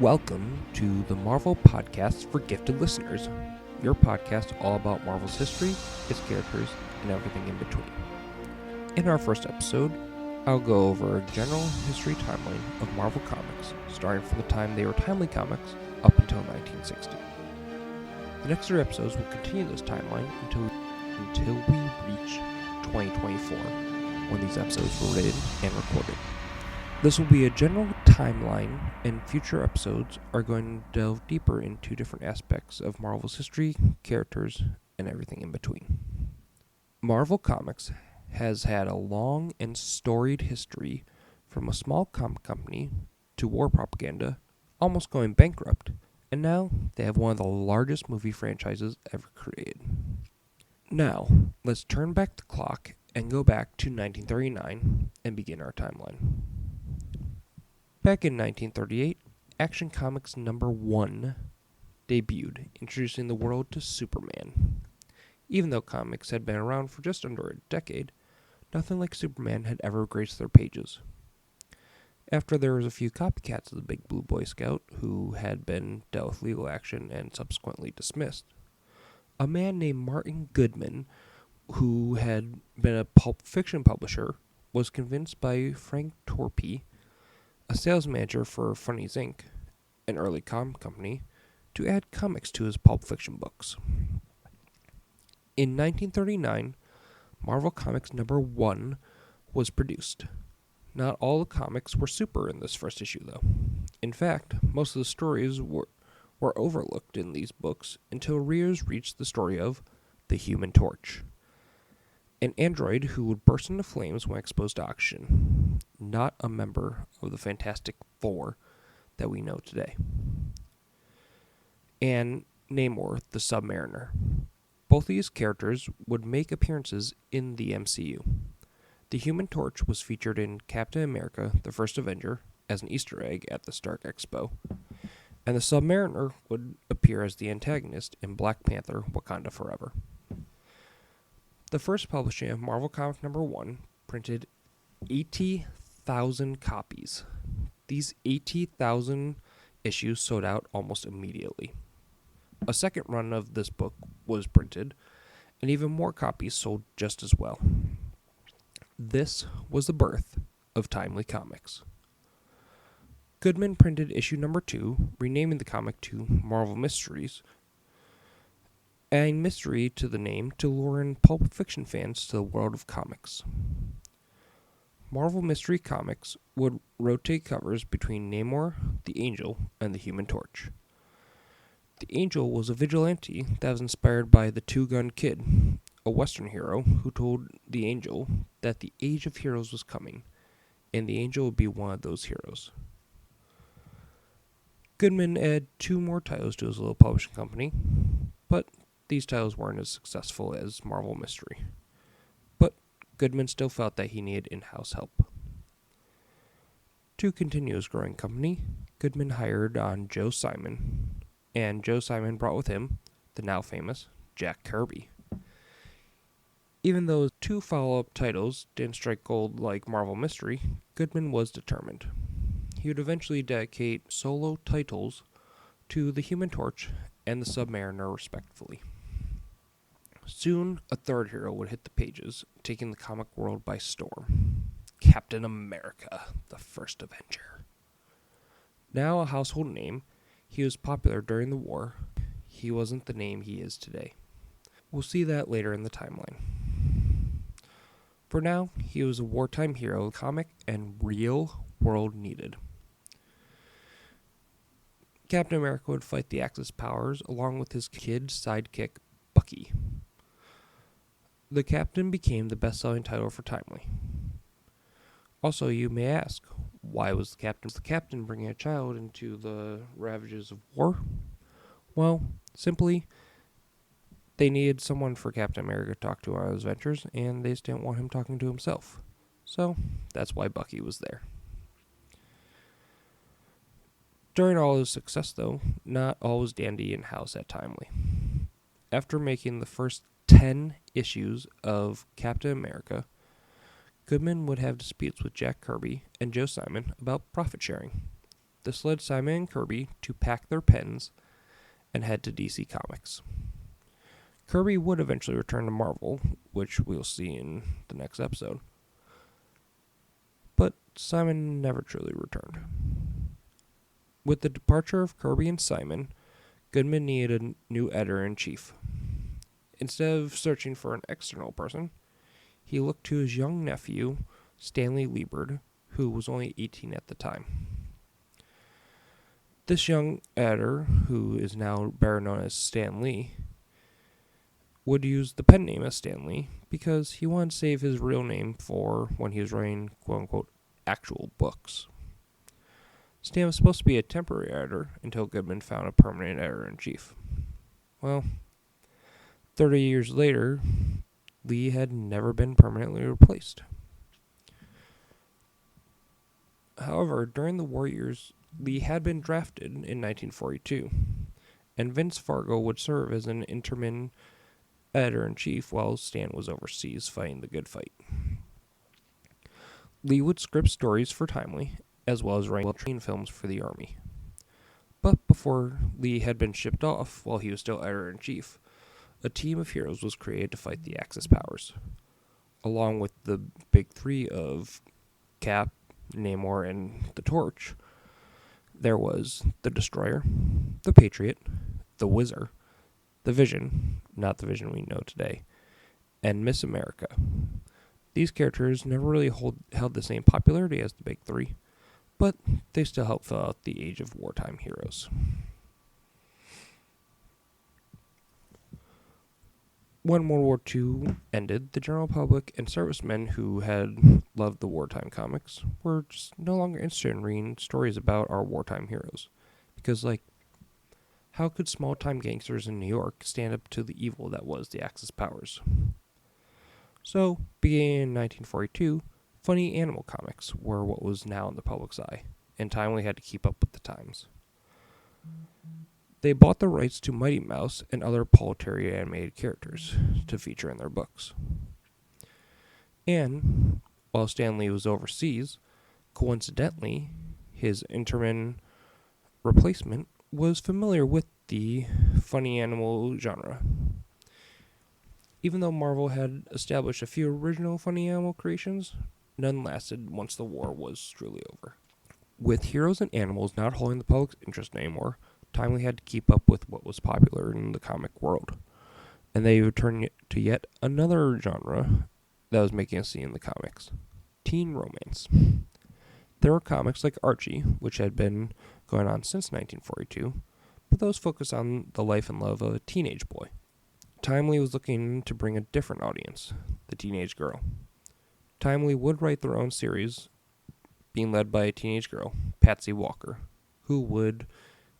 Welcome to the Marvel Podcast for Gifted Listeners, your podcast all about Marvel's history, its characters, and everything in between. In our first episode, I'll go over a general history timeline of Marvel Comics, starting from the time they were Timely Comics up until 1960. The next three episodes will continue this timeline until we reach 2024, when these episodes were written and recorded. This will be a general timeline, and future episodes are going to delve deeper into different aspects of Marvel's history, characters, and everything in between. Marvel Comics has had a long and storied history, from a small comic company to war propaganda, almost going bankrupt, and now they have one of the largest movie franchises ever created. Now, let's turn back the clock and go back to 1939 and begin our timeline. Back in 1938, Action Comics #1 debuted, introducing the world to Superman. Even though comics had been around for just under a decade, nothing like Superman had ever graced their pages. After there was a few copycats of the Big Blue Boy Scout who had been dealt with legal action and subsequently dismissed, a man named Martin Goodman, who had been a pulp fiction publisher, was convinced by Frank Torpey, a sales manager for Funnies Inc., an early comic company, to add comics to his pulp fiction books. In 1939, Marvel Comics #1 was produced. Not all the comics were super in this first issue, though. In fact, most of the stories were overlooked in these books until readers reached the story of the Human Torch, an android who would burst into flames when exposed to oxygen, not a member of the Fantastic Four that we know today, and Namor the Submariner. Both of these characters would make appearances in the MCU. The Human Torch was featured in Captain America, the First Avenger, as an Easter egg at the Stark Expo, and the Submariner would appear as the antagonist in Black Panther: Wakanda Forever. The first publishing of Marvel Comics #1 printed 80,000 copies. These 80,000 issues sold out almost immediately. A second run of this book was printed, and even more copies sold just as well. This was the birth of Timely Comics. Goodman printed issue #2, renaming the comic to Marvel Mysteries, adding mystery to the name to lure in pulp fiction fans to the world of comics. Marvel Mystery Comics would rotate covers between Namor, the Angel, and the Human Torch. The Angel was a vigilante that was inspired by the Two-Gun Kid, a Western hero who told the Angel that the age of heroes was coming, and the Angel would be one of those heroes. Goodman added 2 more titles to his little publishing company, but these titles weren't as successful as Marvel Mystery. But Goodman still felt that he needed in-house help. To continue his growing company, Goodman hired on Joe Simon, and Joe Simon brought with him the now famous Jack Kirby. Even though 2 follow-up titles didn't strike gold like Marvel Mystery, Goodman was determined. He would eventually dedicate solo titles to the Human Torch and the Submariner respectively. Soon, a third hero would hit the pages, taking the comic world by storm: Captain America, the First Avenger. Now a household name, he was popular during the war. He wasn't the name he is today. We'll see that later in the timeline. For now, he was a wartime hero comic and real world needed. Captain America would fight the Axis powers along with his kid sidekick, Bucky. The Captain became the best-selling title for Timely. Also, you may ask, why was the Captain bringing a child into the ravages of war? Well, simply, they needed someone for Captain America to talk to on his adventures, and they just didn't want him talking to himself. So, that's why Bucky was there. During all his success, though, not all was dandy in-house at Timely. After making the first 10 issues of Captain America, Goodman would have disputes with Jack Kirby and Joe Simon about profit sharing. This led Simon and Kirby to pack their pens and head to DC Comics. Kirby would eventually return to Marvel, which we'll see in the next episode. But Simon never truly returned. With the departure of Kirby and Simon, Goodman needed a new editor-in-chief. Instead of searching for an external person, he looked to his young nephew, Stanley Liebert, who was only 18 at the time. This young editor, who is now better known as Stan Lee, would use the pen name as Stan Lee because he wanted to save his real name for when he was writing quote-unquote actual books. Stan was supposed to be a temporary editor until Goodman found a permanent editor-in-chief. Well, 30 years later, Lee had never been permanently replaced. However, during the war years, Lee had been drafted in 1942, and Vince Fargo would serve as an interim editor-in-chief while Stan was overseas fighting the good fight. Lee would script stories for Timely, as well as write train films for the Army. But before Lee had been shipped off while he was still editor-in-chief, a team of heroes was created to fight the Axis powers, along with the big three of Cap, Namor, and the Torch. There was the Destroyer, the Patriot, the Whizzer, the Vision, not the Vision we know today, and Miss America. These characters never really held the same popularity as the big three, but they still helped fill out the Age of Wartime heroes. When World War II ended, the general public and servicemen who had loved the wartime comics were just no longer interested in reading stories about our wartime heroes. Because, how could small-time gangsters in New York stand up to the evil that was the Axis powers? So, beginning in 1942, funny animal comics were what was now in the public's eye, and Timely had to keep up with the times. They bought the rights to Mighty Mouse and other Paul Terry animated characters to feature in their books. And, while Stan Lee was overseas, coincidentally, his interim replacement was familiar with the funny animal genre. Even though Marvel had established a few original funny animal creations, none lasted once the war was truly over. With heroes and animals not holding the public's interest anymore, Timely had to keep up with what was popular in the comic world, and they would turn to yet another genre that was making a scene in the comics: teen romance. There were comics like Archie, which had been going on since 1942, but those focused on the life and love of a teenage boy. Timely was looking to bring a different audience, the teenage girl. Timely would write their own series, being led by a teenage girl, Patsy Walker, who would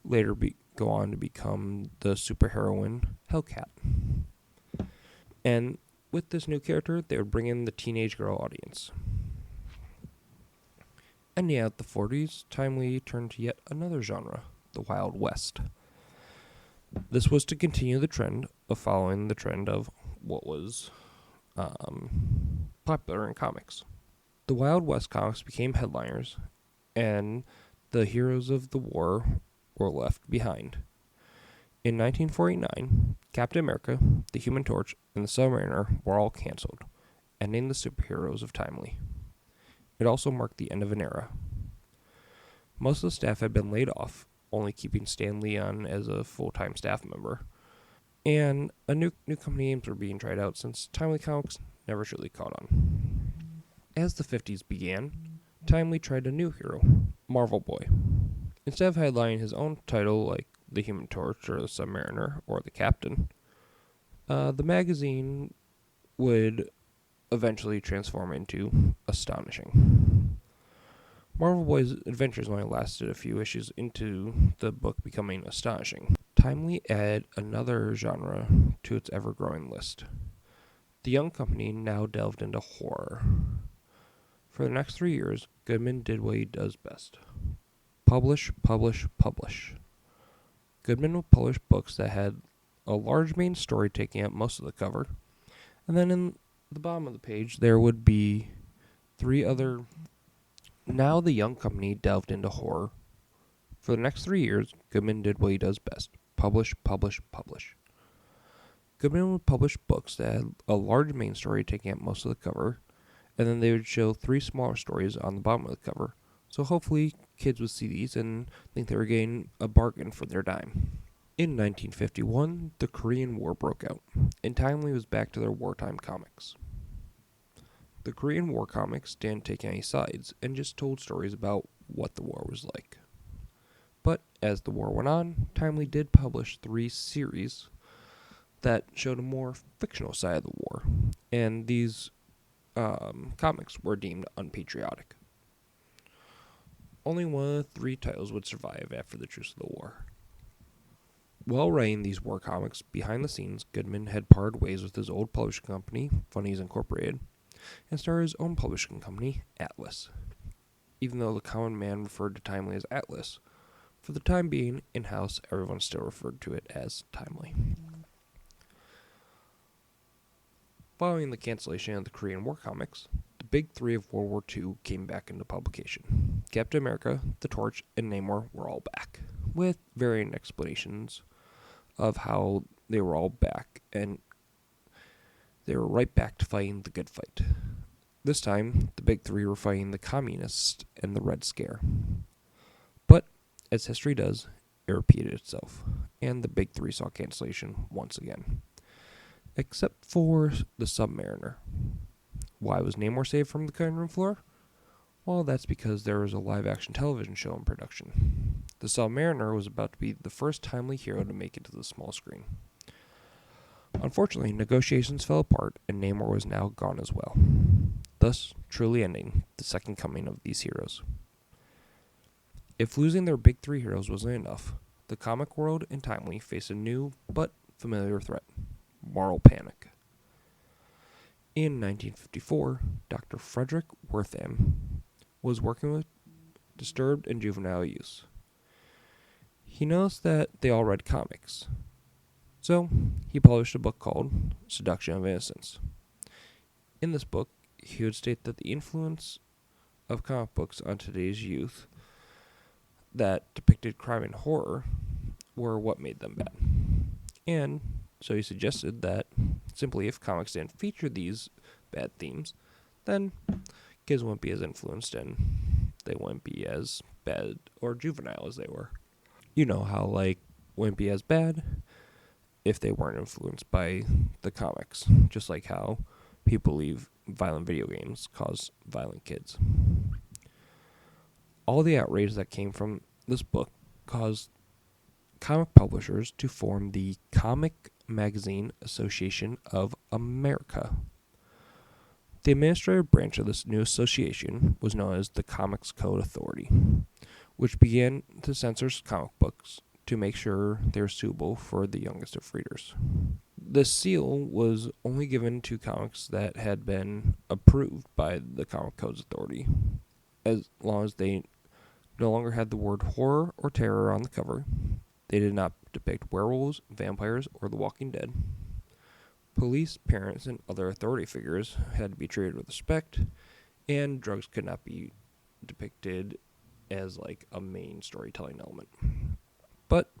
later go on to become the superheroine Hellcat. And with this new character, they would bring in the teenage girl audience. And yeah, at the 40s, Timely turned to yet another genre, the Wild West. This was to continue the trend of following the trend of what was popular in comics. The Wild West comics became headliners, and the heroes of the war were left behind. In 1949, Captain America, the Human Torch, and the Submariner were all canceled, ending the superheroes of Timely. It also marked the end of an era. Most of the staff had been laid off, only keeping Stan Lee on as a full-time staff member. And a new company names were being tried out since Timely Comics never truly caught on. As the 50s began, Timely tried a new hero, Marvel Boy. Instead of headlining his own title like the Human Torch or the Submariner or the Captain, the magazine would eventually transform into Astonishing. Marvel Boy's adventures only lasted a few issues into the book becoming Astonishing. Timely added another genre to its ever-growing list. The young company now delved into horror. For the next 3 years, Goodman did what he does best: publish, publish, publish. Goodman would publish books that had a large main story taking up most of the cover, and then in the bottom of the page there would be 3 other. Now the young company delved into horror. For the next 3 years, Goodman did what he does best: publish, publish, publish. Goodman would publish books that had a large main story taking up most of the cover, and then they would show 3 smaller stories on the bottom of the cover. So hopefully kids would see these and think they were getting a bargain for their dime. In 1951, the Korean War broke out, and Timely was back to their wartime comics. The Korean War comics didn't take any sides and just told stories about what the war was like. But as the war went on, Timely did publish 3 series that showed a more fictional side of the war, and these comics were deemed unpatriotic. Only one of the 3 titles would survive after the truce of the war. While writing these war comics, behind the scenes, Goodman had parted ways with his old publishing company, Funnies Incorporated, and started his own publishing company, Atlas. Even though the common man referred to Timely as Atlas, for the time being, in-house, everyone still referred to it as Timely. Following the cancellation of the Korean War comics, the big 3 of World War II came back into publication. Captain America, The Torch, and Namor were all back, with varying explanations of how they were all back, and they were right back to fighting the good fight. This time, the big 3 were fighting the Communists and the Red Scare. But, as history does, it repeated itself, and the big 3 saw cancellation once again. Except for the Submariner. Why was Namor saved from the cutting room floor? Well, that's because there was a live-action television show in production. The Submariner was about to be the first Timely hero to make it to the small screen. Unfortunately, negotiations fell apart, and Namor was now gone as well, thus truly ending the second coming of these heroes. If losing their big 3 heroes wasn't enough, the comic world and Timely faced a new but familiar threat: moral panic. In 1954, Dr. Frederick Wertham was working with disturbed and juvenile youth. He noticed that they all read comics, so he published a book called Seduction of Innocence. In this book, he would state that the influence of comic books on today's youth that depicted crime and horror were what made them bad. And so he suggested that simply if comics didn't feature these bad themes, then kids wouldn't be as influenced and they wouldn't be as bad or juvenile as they were. You know how, wouldn't be as bad if they weren't influenced by the comics, just like how people believe violent video games cause violent kids. All the outrage that came from this book caused comic publishers to form the Comic Magazine Association of America. The administrative branch of this new association was known as the Comics Code Authority, which began to censor comic books to make sure they were suitable for the youngest of readers. The seal was only given to comics that had been approved by the Comic Codes Authority, as long as they no longer had the word horror or terror on the cover. They did not depict werewolves, vampires, or the Walking Dead. Police, parents, and other authority figures had to be treated with respect, and drugs could not be depicted as a main storytelling element. But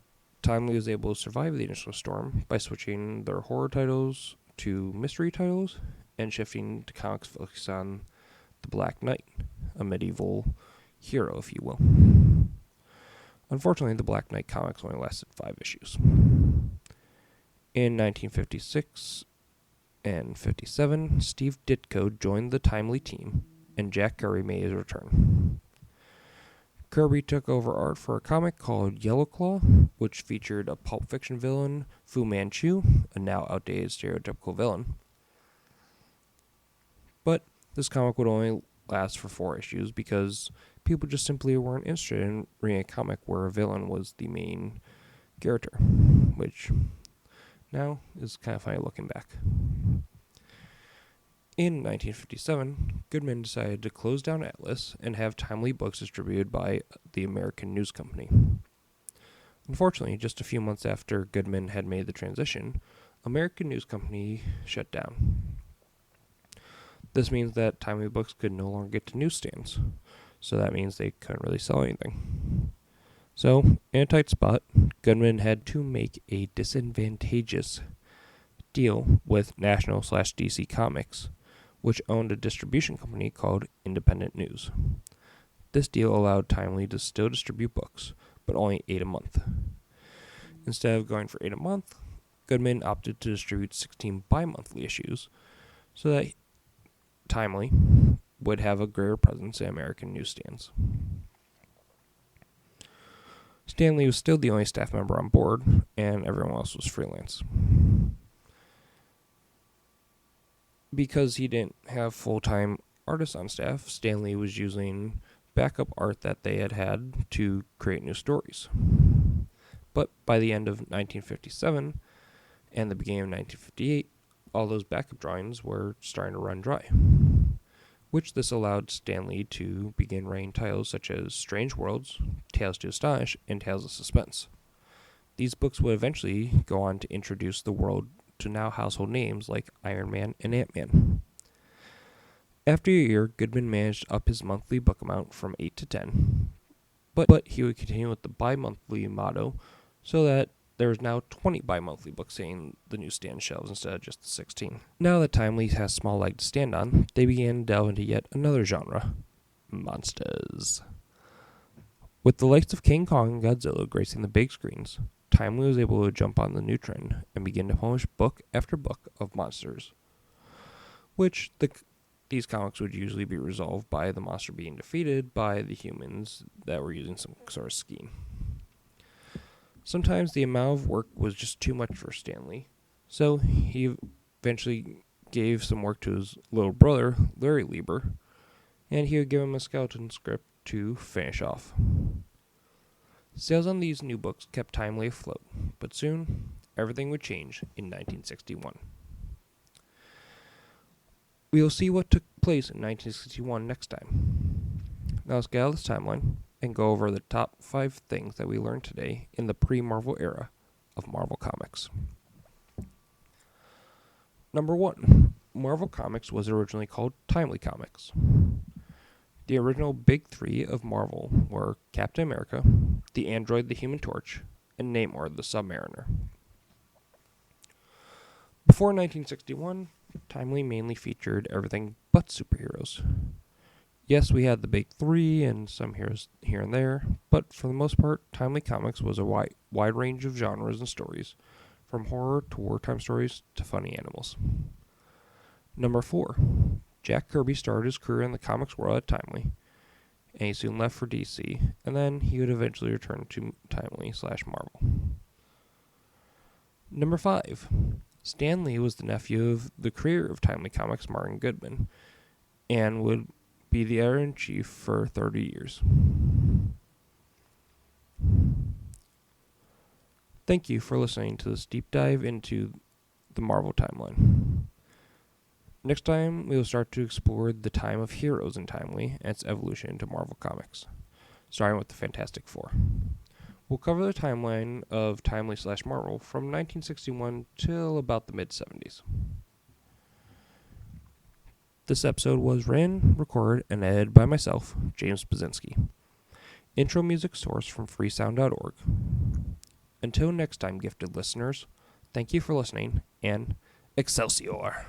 Timely was able to survive the initial storm by switching their horror titles to mystery titles and shifting to comics focused on the Black Knight, a medieval hero, if you will. Unfortunately, the Black Knight comics only lasted 5 issues. In 1956 and 57, Steve Ditko joined the Timely team, and Jack Kirby made his return. Kirby took over art for a comic called Yellow Claw, which featured a Pulp Fiction villain, Fu Manchu, a now outdated stereotypical villain. But this comic would only last for 4 issues because people just simply weren't interested in reading a comic where a villain was the main character, which now is kind of funny looking back. In 1957, Goodman decided to close down Atlas and have Timely books distributed by the American News Company. Unfortunately, just a few months after Goodman had made the transition, American News Company shut down. This means that Timely books could no longer get to newsstands, so that means they couldn't really sell anything. So, in a tight spot, Goodman had to make a disadvantageous deal with National/DC Comics, which owned a distribution company called Independent News. This deal allowed Timely to still distribute books, but only 8 a month. Instead of going for 8 a month, Goodman opted to distribute 16 bi-monthly issues so that Timely would have a greater presence in American newsstands. Stan Lee was still the only staff member on board, and everyone else was freelance. Because he didn't have full-time artists on staff, Stan Lee was using backup art that they had to create new stories. But by the end of 1957 and the beginning of 1958, all those backup drawings were starting to run dry, which this allowed Stan Lee to begin writing titles such as Strange Worlds, Tales to Astonish, and Tales of Suspense. These books would eventually go on to introduce the world to now household names like Iron Man and Ant-Man. After a year, Goodman managed to up his monthly book amount from 8 to 10, but he would continue with the bi-monthly motto so that there is now 20 bi-monthly books hitting the newsstand shelves instead of just the 16. Now that Timely has small leg to stand on, they began to delve into yet another genre, monsters. With the likes of King Kong and Godzilla gracing the big screens, Timely was able to jump on the new trend and begin to publish book after book of monsters, which these comics would usually be resolved by the monster being defeated by the humans that were using some sort of scheme. Sometimes the amount of work was just too much for Stan Lee, so he eventually gave some work to his little brother, Larry Lieber, and he would give him a skeleton script to finish off. Sales on these new books kept Timely afloat, but soon everything would change in 1961. We will see what took place in 1961 next time. Now let's get out of this timeline and go over the top 5 things that we learned today in the pre-Marvel era of Marvel Comics. Number 1. Marvel Comics was originally called Timely Comics. The original big 3 of Marvel were Captain America, the Android the Human Torch, and Namor the Submariner. Before 1961, Timely mainly featured everything but superheroes. Yes, we had the big 3 and some heroes here and there, but for the most part, Timely Comics was a wide range of genres and stories, from horror to wartime stories to funny animals. Number 4. Jack Kirby started his career in the comics world at Timely, and he soon left for DC, and then he would eventually return to Timely/Marvel. Number 5. Stan Lee was the nephew of the creator of Timely Comics, Martin Goodman, and would be the editor-in-chief for 30 years. Thank you for listening to this deep dive into the Marvel timeline. Next time, we will start to explore the time of heroes in Timely and its evolution into Marvel Comics, starting with the Fantastic Four. We'll cover the timeline of Timely/Marvel from 1961 till about the mid-70s. This episode was written, recorded, and edited by myself, James Bazinski. Intro music sourced from freesound.org. Until next time, gifted listeners, thank you for listening, and Excelsior!